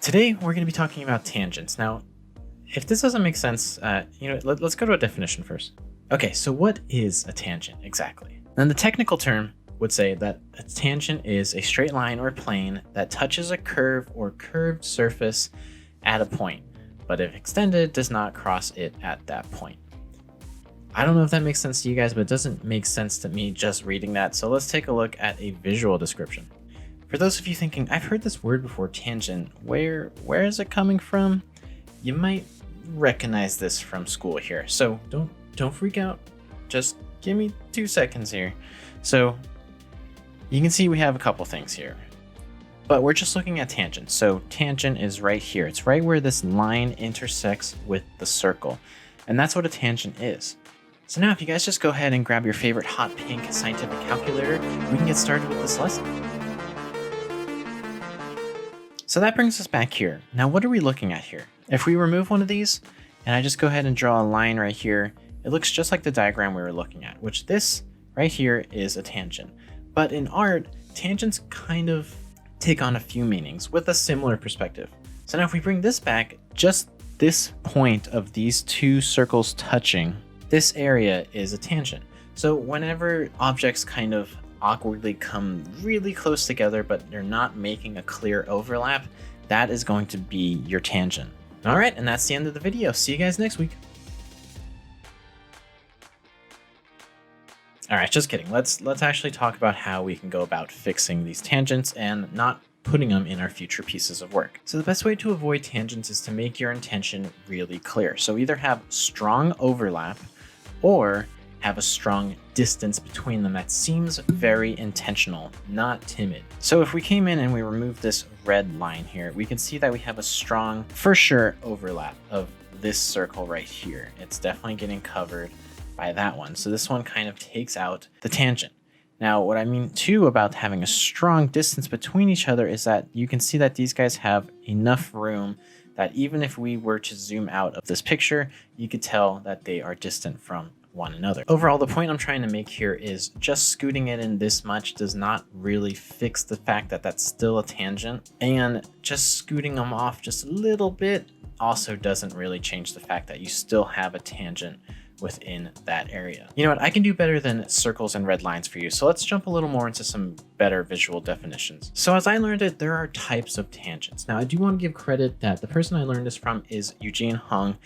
Today, we're going to be talking about tangents. Now, if this doesn't make sense, let's go to a definition first. Okay, so what is a tangent exactly? Then the technical term would say that a tangent is a straight line or plane that touches a curve or curved surface at a point, but if extended, does not cross it at that point. I don't know if that makes sense to you guys, but it doesn't make sense to me just reading that, so let's take a look at a visual description. For those of you thinking, I've heard this word before, tangent, where is it coming from? You might recognize this from school here, so don't freak out. Just give me 2 seconds here. So you can see we have a couple things here, but we're just looking at tangent. So tangent is right here. It's right where this line intersects with the circle, and that's what a tangent is. So now if you guys just go ahead and grab your favorite hot pink scientific calculator, we can get started with this lesson. So that brings us back here. Now what are we looking at here? If we remove one of these, and I just go ahead and draw a line right here, it looks just like the diagram we were looking at, which this right here is a tangent. But in art, tangents kind of take on a few meanings with a similar perspective. So now if we bring this back, just this point of these two circles touching, this area is a tangent. So whenever objects kind of awkwardly come really close together, but they're not making a clear overlap, that is going to be your tangent. All right, and that's the end of the video. See you guys next week. All right, just kidding. Let's actually talk about how we can go about fixing these tangents and not putting them in our future pieces of work. So the best way to avoid tangents is to make your intention really clear. So either have strong overlap or have a strong distance between them that seems very intentional, not timid. So if we came in and we removed this red line here, we can see that we have a strong, for sure, overlap of this circle right here. It's definitely getting covered by that one. So this one kind of takes out the tangent. Now, what I mean too about having a strong distance between each other is that you can see that these guys have enough room that even if we were to zoom out of this picture, you could tell that they are distant from one another. Overall, the point I'm trying to make here is just scooting it in this much does not really fix the fact that that's still a tangent, and just scooting them off just a little bit also doesn't really change the fact that you still have a tangent within that area. You know what, I can do better than circles and red lines for you, so let's jump a little more into some better visual definitions. So as I learned it, there are types of tangents. Now I do want to give credit that the person I learned this from is Eugene Huang.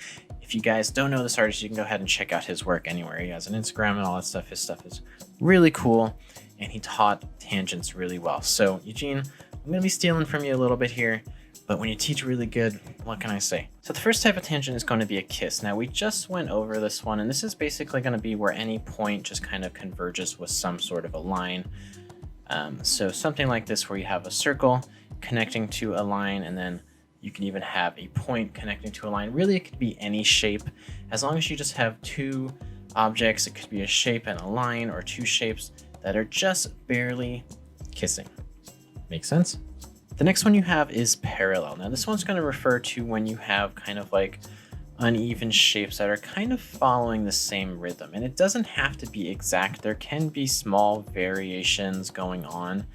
If you guys don't know this artist, you can go ahead and check out his work anywhere. He has an Instagram and all that stuff. His stuff is really cool, and he taught tangents really well. So Eugene, I'm gonna be stealing from you a little bit here, but when you teach really good, what can I say? So the first type of tangent is going to be a kiss. Now we just went over this one, and this is basically going to be where any point just kind of converges with some sort of a line. So something like this where you have a circle connecting to a line, and then you can even have a point connecting to a line. Really, it could be any shape. As long as you just have two objects, it could be a shape and a line, or two shapes that are just barely kissing. Make sense? The next one you have is parallel. Now this one's going to refer to when you have kind of like uneven shapes that are kind of following the same rhythm. And it doesn't have to be exact. There can be small variations going on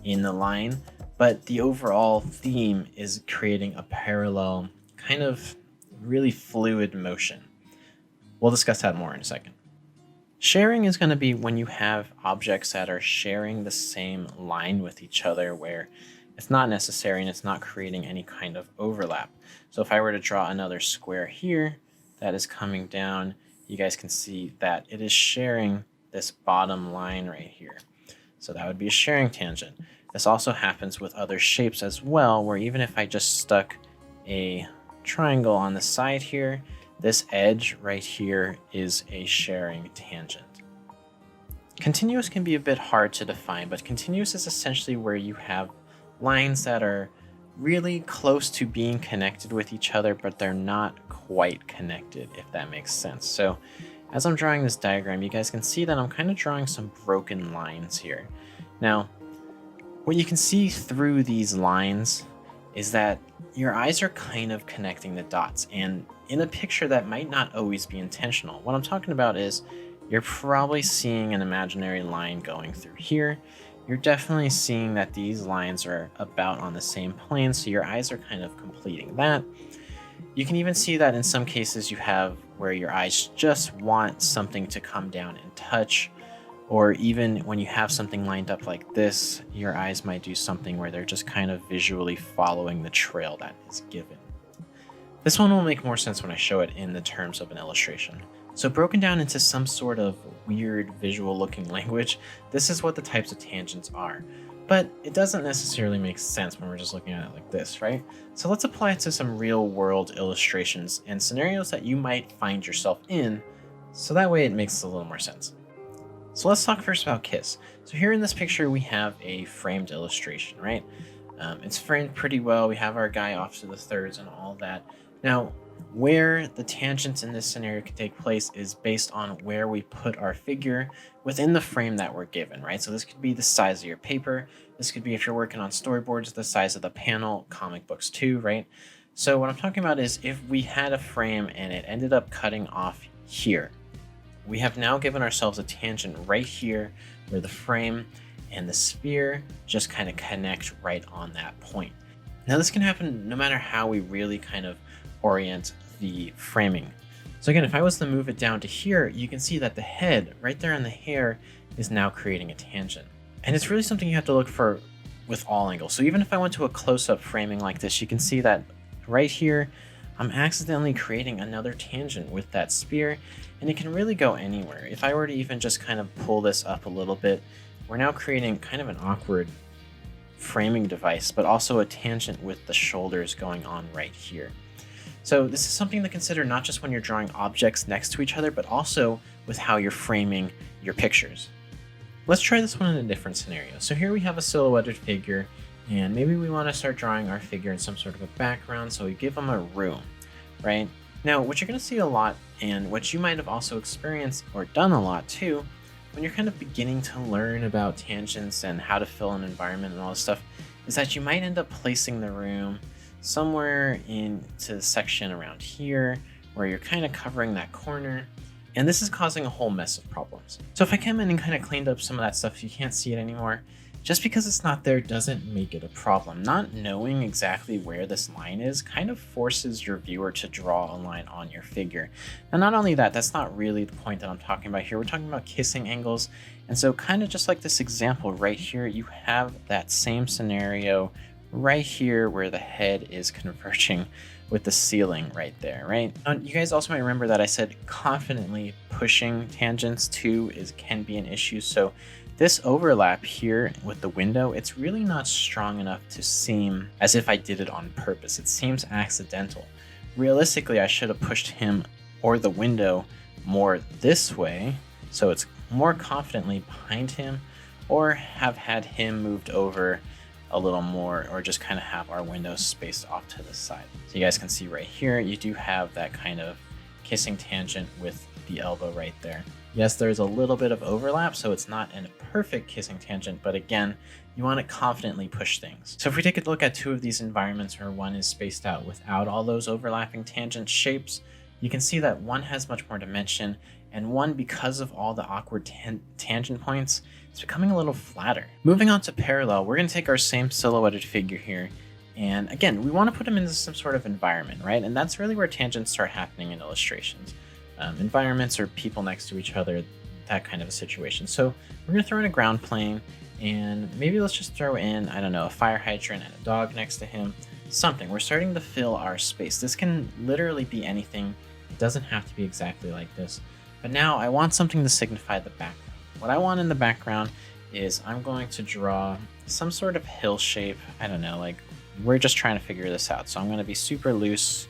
in the line, but the overall theme is creating a parallel, kind of really fluid motion. We'll discuss that more in a second. Sharing is going to be when you have objects that are sharing the same line with each other, where it's not necessary and it's not creating any kind of overlap. So if I were to draw another square here that is coming down, you guys can see that it is sharing this bottom line right here. So that would be a sharing tangent. This also happens with other shapes as well, where even if I just stuck a triangle on the side here, this edge right here is a sharing tangent. Continuous can be a bit hard to define, but continuous is essentially where you have lines that are really close to being connected with each other, but they're not quite connected, if that makes sense. So as I'm drawing this diagram, you guys can see that I'm kind of drawing some broken lines here. Now, what you can see through these lines is that your eyes are kind of connecting the dots, and in a picture that might not always be intentional. What I'm talking about is you're probably seeing an imaginary line going through here, you're definitely seeing that these lines are about on the same plane, so your eyes are kind of completing that. You can even see that in some cases you have where your eyes just want something to come down and touch, or even when you have something lined up like this, your eyes might do something where they're just kind of visually following the trail that is given. This one will make more sense when I show it in the terms of an illustration. So broken down into some sort of weird visual looking language, this is what the types of tangents are. But it doesn't necessarily make sense when we're just looking at it like this, right? So let's apply it to some real world illustrations and scenarios that you might find yourself in, so that way it makes a little more sense. So let's talk first about kiss. So here in this picture, we have a framed illustration, right? It's framed pretty well. We have our guy off to the thirds and all that. Now, where the tangents in this scenario can take place is based on where we put our figure within the frame that we're given, right? So this could be the size of your paper. This could be, if you're working on storyboards, the size of the panel, comic books too, right? So what I'm talking about is if we had a frame and it ended up cutting off here, we have now given ourselves a tangent right here where the frame and the sphere just kind of connect right on that point. Now this can happen no matter how we really kind of orient the framing. So again, if I was to move it down to here, you can see that the head right there on the hair is now creating a tangent. And it's really something you have to look for with all angles. So even if I went to a close-up framing like this, you can see that right here, I'm accidentally creating another tangent with that spear, and it can really go anywhere. If I were to even just kind of pull this up a little bit, we're now creating kind of an awkward framing device, but also a tangent with the shoulders going on right here. So this is something to consider not just when you're drawing objects next to each other, but also with how you're framing your pictures. Let's try this one in a different scenario. So here we have a silhouetted figure, and maybe we want to start drawing our figure in some sort of a background, so we give them a room, right? Now, what you're going to see a lot, and what you might have also experienced or done a lot too, when you're kind of beginning to learn about tangents and how to fill an environment and all this stuff, is that you might end up placing the room somewhere into the section around here where you're kind of covering that corner, and this is causing a whole mess of problems. So if I came in and kind of cleaned up some of that stuff, you can't see it anymore. Just because it's not there doesn't make it a problem. Not knowing exactly where this line is kind of forces your viewer to draw a line on your figure. Now, not only that, that's not really the point that I'm talking about here. We're talking about kissing angles. And so kind of just like this example right here, you have that same scenario right here where the head is converging with the ceiling right there, right? You guys also might remember that I said confidently pushing tangents too can be an issue. So this overlap here with the window, it's really not strong enough to seem as if I did it on purpose. It seems accidental. Realistically, I should have pushed him or the window more this way, so it's more confidently behind him, or have had him moved over a little more, or just kind of have our windows spaced off to the side. So you guys can see right here, you do have that kind of kissing tangent with the elbow right there. Yes, there's a little bit of overlap, so it's not a perfect kissing tangent, but again, you want to confidently push things. So if we take a look at two of these environments where one is spaced out without all those overlapping tangent shapes, you can see that one has much more dimension, and one, because of all the awkward tangent points, it's becoming a little flatter. Moving on to parallel, we're going to take our same silhouetted figure here, and again, we want to put him into some sort of environment, right? And that's really where tangents start happening in illustrations. Environments or people next to each other, that kind of a situation. So we're going to throw in a ground plane, and maybe let's just throw in, I don't know, a fire hydrant and a dog next to him, something. We're starting to fill our space. This can literally be anything. It doesn't have to be exactly like this. But now I want something to signify the background. What I want in the background is I'm going to draw some sort of hill shape. I don't know, like we're just trying to figure this out. So I'm going to be super loose,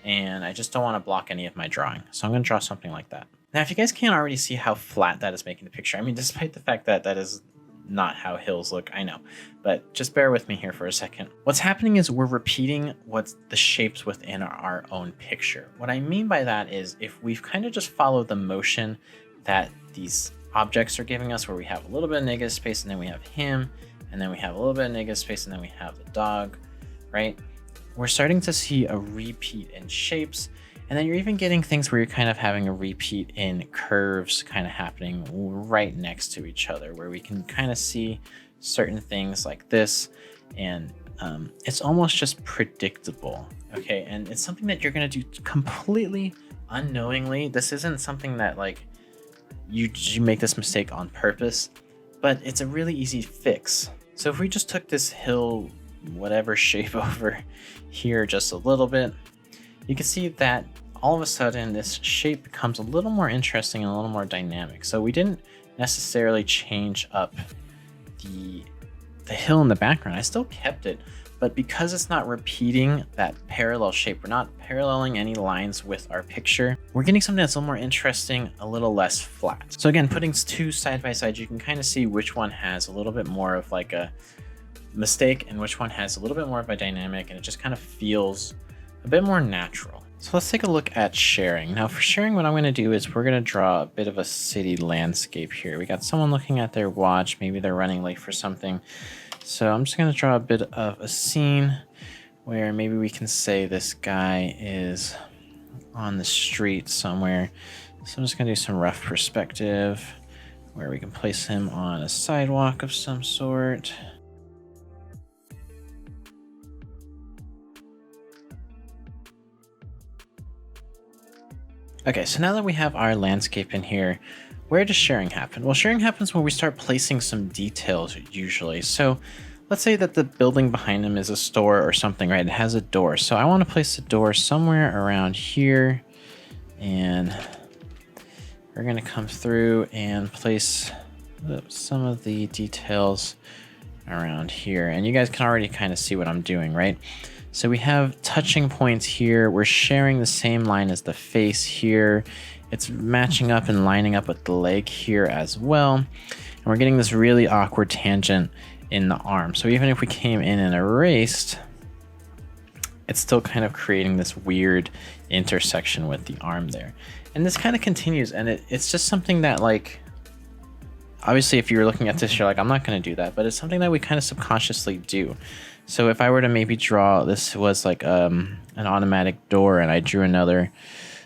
and I just don't want to block any of my drawing. So I'm going to draw something like that. Now, if you guys can't already see how flat that is making the picture, I mean, despite the fact that that is not how hills look, I know, but just bear with me here for a second. What's happening is we're repeating what's the shapes within our own picture. What I mean by that is if we've kind of just followed the motion that these objects are giving us, where we have a little bit of negative space and then we have him, and then we have a little bit of negative space and then we have the dog, right? We're starting to see a repeat in shapes, And then you're even getting things where you're kind of having a repeat in curves kind of happening right next to each other, where we can kind of see certain things like this. And it's almost just predictable. Okay. And it's something that you're going to do completely unknowingly. This isn't something that like you make this mistake on purpose, but it's a really easy fix. So if we just took this hill, whatever shape over here just a little bit, you can see that all of a sudden this shape becomes a little more interesting and a little more dynamic. So we didn't necessarily change up the hill in the background. I still kept it, but because it's not repeating that parallel shape, we're not paralleling any lines with our picture, we're getting something that's a little more interesting, a little less flat. So again, putting two side by side, you can kind of see which one has a little bit more of like a mistake and which one has a little bit more of a dynamic, and it just kind of feels a bit more natural. So let's take a look at sharing. Now for sharing, what I'm going to do is we're going to draw a bit of a city landscape here. We got someone looking at their watch. Maybe they're running late for something. So I'm just going to draw a bit of a scene where maybe we can say this guy is on the street somewhere. So I'm just going to do some rough perspective where we can place him on a sidewalk of some sort. Okay, so now that we have our landscape in here, where does sharing happen? Well, sharing happens when we start placing some details usually. So let's say that the building behind him is a store or something, right? It has a door. So I want to place the door somewhere around here, and we're going to come through and place some of the details around here. And you guys can already kind of see what I'm doing, right? So we have touching points here. We're sharing the same line as the face here. It's matching up and lining up with the leg here as well. And we're getting this really awkward tangent in the arm. So even if we came in and erased, it's still kind of creating this weird intersection with the arm there. And this kind of continues, and it's just something that, like, obviously if you're looking at this, you're like, I'm not going to do that, but it's something that we kind of subconsciously do. So if I were to maybe draw, this was like an automatic door, and I drew another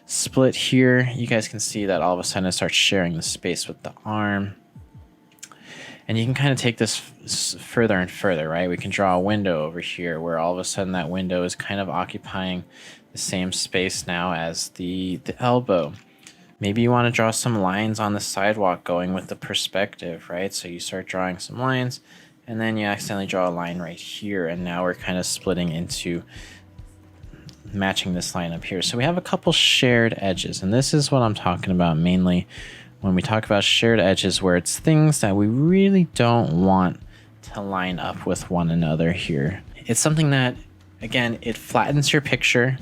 split here, you guys can see that all of a sudden it starts sharing the space with the arm. And you can kind of take this further and further, right? We can draw a window over here where all of a sudden that window is kind of occupying the same space now as the elbow. Maybe you want to draw some lines on the sidewalk going with the perspective, right? So you start drawing some lines, and then you accidentally draw a line right here, and now we're kind of splitting into matching this line up here. So we have a couple shared edges, and this is what I'm talking about mainly when we talk about shared edges, where it's things that we really don't want to line up with one another here. It's something that, again, it flattens your picture.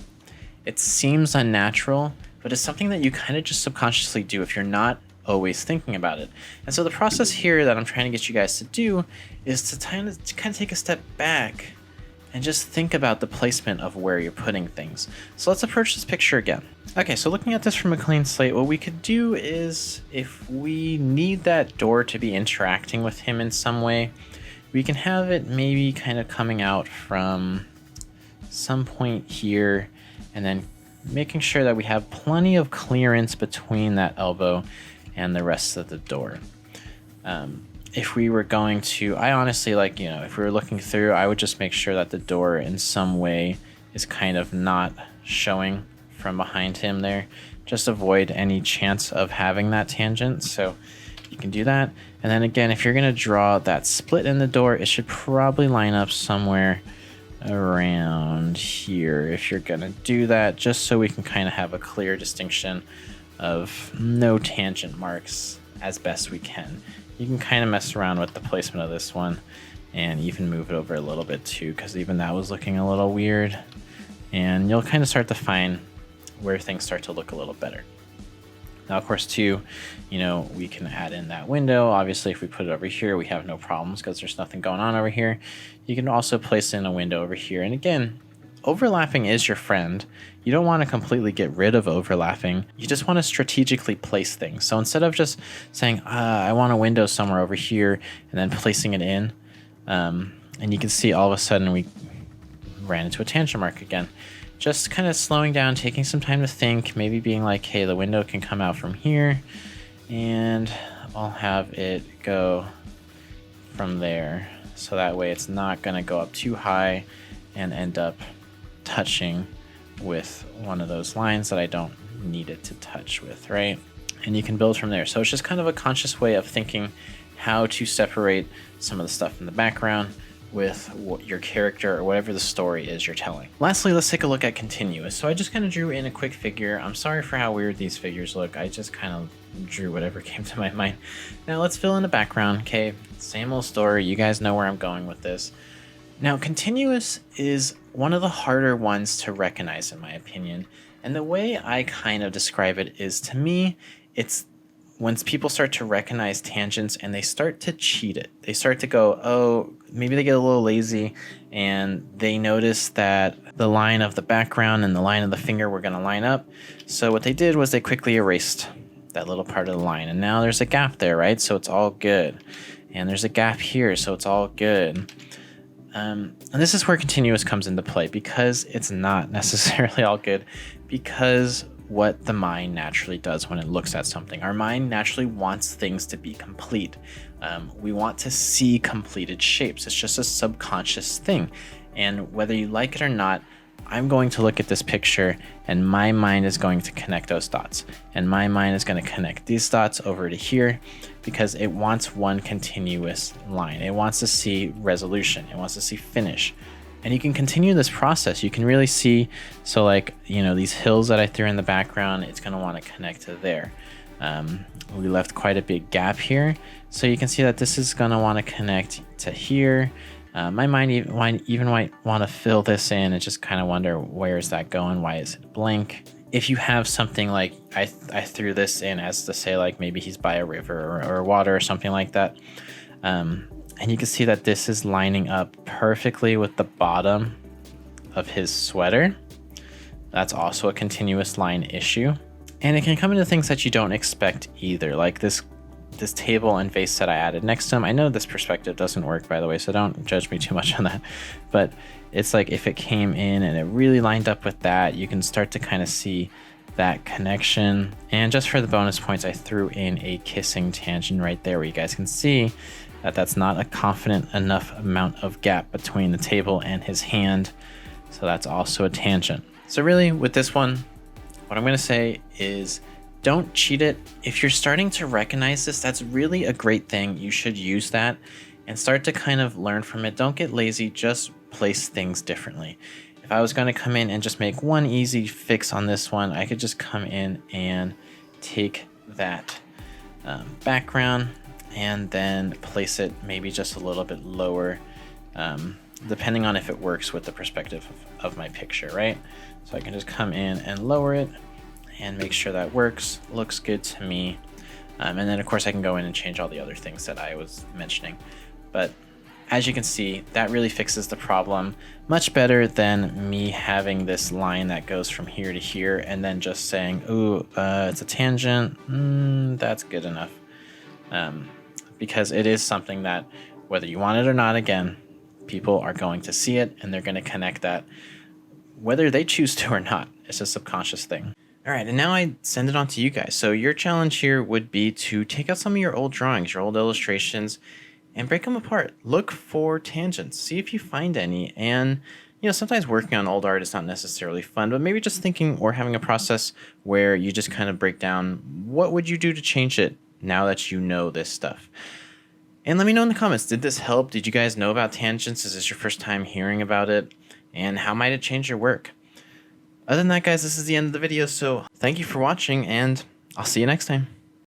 It seems unnatural, but it's something that you kind of just subconsciously do if you're not always thinking about it. And so the process here that I'm trying to get you guys to do is to kind of take a step back and just think about the placement of where you're putting things. So let's approach this picture again. Okay, so looking at this from a clean slate, what we could do is, if we need that door to be interacting with him in some way, we can have it maybe kind of coming out from some point here, and then making sure that we have plenty of clearance between that elbow and the rest of the door. If we were going to, I honestly, like, you know, if we were looking through, I would just make sure that the door in some way is kind of not showing from behind him there. Just avoid any chance of having that tangent. So you can do that. And then again, if you're going to draw that split in the door, it should probably line up somewhere around here if you're going to do that, just so we can kind of have a clear distinction of no tangent marks as best we can. You can kind of mess around with the placement of this one and even move it over a little bit too, because even that was looking a little weird, and you'll kind of start to find where things start to look a little better. Now, of course, too, you know, we can add in that window. Obviously, if we put it over here, we have no problems because there's nothing going on over here. You can also place in a window over here. And again, overlapping is your friend. You don't want to completely get rid of overlapping. You just want to strategically place things. So instead of just saying, I want a window somewhere over here, and then placing it in, and you can see all of a sudden we ran into a tangent mark again. just kind of slowing down, taking some time to think, maybe being like, hey, the window can come out from here, and I'll have it go from there. So that way it's not going to go up too high and end up touching with one of those lines that I don't need it to touch with, right? And you can build from there. So it's just kind of a conscious way of thinking how to separate some of the stuff in the background with what your character or whatever the story is you're telling. Lastly, let's take a look at continuous. So I just kind of drew in a quick figure. I'm sorry for how weird these figures look. I just kind of drew whatever came to my mind. Now let's fill in the background. Okay, same old story. You guys know where I'm going with this. Now, continuous is one of the harder ones to recognize, in my opinion. And the way I kind of describe it is, to me, it's when people start to recognize tangents and they start to cheat it. They start to go, oh, maybe they get a little lazy and they notice that the line of the background and the line of the finger were going to line up. So what they did was they quickly erased that little part of the line. And now there's a gap there, right? So it's all good. And there's a gap here, so it's all good. And this is where continuous comes into play, because it's not necessarily all good, because what the mind naturally does when it looks at something. Our mind naturally wants things to be complete. We want to see completed shapes. It's just a subconscious thing. And whether you like it or not, I'm going to look at this picture and my mind is going to connect those dots. And my mind is going to connect these dots over to here because it wants one continuous line. It wants to see resolution. It wants to see finish. And you can continue this process. You can really see, so like, you know, these hills that I threw in the background, it's going to want to connect to there. We left quite a big gap here. So you can see that this is going to want to connect to here. My mind even might want to fill this in and just kind of wonder, where is that going? Why is it blank? If you have something like, I threw this in as to say, like maybe he's by a river or water or something like that. And you can see that this is lining up perfectly with the bottom of his sweater. That's also a continuous line issue. And it can come into things that you don't expect either, like this table and vase that I added next to him. I know this perspective doesn't work, by the way, so don't judge me too much on that. But it's like if it came in and it really lined up with that, you can start to kind of see that connection. And just for the bonus points, I threw in a kissing tangent right there where you guys can see that that's not a confident enough amount of gap between the table and his hand. So that's also a tangent. So really with this one, what I'm going to say is don't cheat it. If you're starting to recognize this, that's really a great thing. You should use that and start to kind of learn from it. Don't get lazy, just place things differently. If I was going to come in and just make one easy fix on this one, I could just come in and take that background and then place it maybe just a little bit lower, depending on if it works with the perspective of my picture, right? So I can just come in and lower it and make sure that works, looks good to me. And then of course I can go in and change all the other things that I was mentioning. But as you can see, that really fixes the problem much better than me having this line that goes from here to here and then just saying, ooh, it's a tangent, that's good enough. Because it is something that, whether you want it or not, again, people are going to see it and they're going to connect that whether they choose to or not. It's a subconscious thing. All right, and now I send it on to you guys. So your challenge here would be to take out some of your old drawings, your old illustrations, and break them apart. Look for tangents. See if you find any. And, you know, sometimes working on old art is not necessarily fun, but maybe just thinking or having a process where you just kind of break down what would you do to change it now that you know this stuff. And let me know in the comments, did this help? Did you guys know about tangents? Is this your first time hearing about it? And how might it change your work? Other than that, guys, this is the end of the video, so thank you for watching, and I'll see you next time.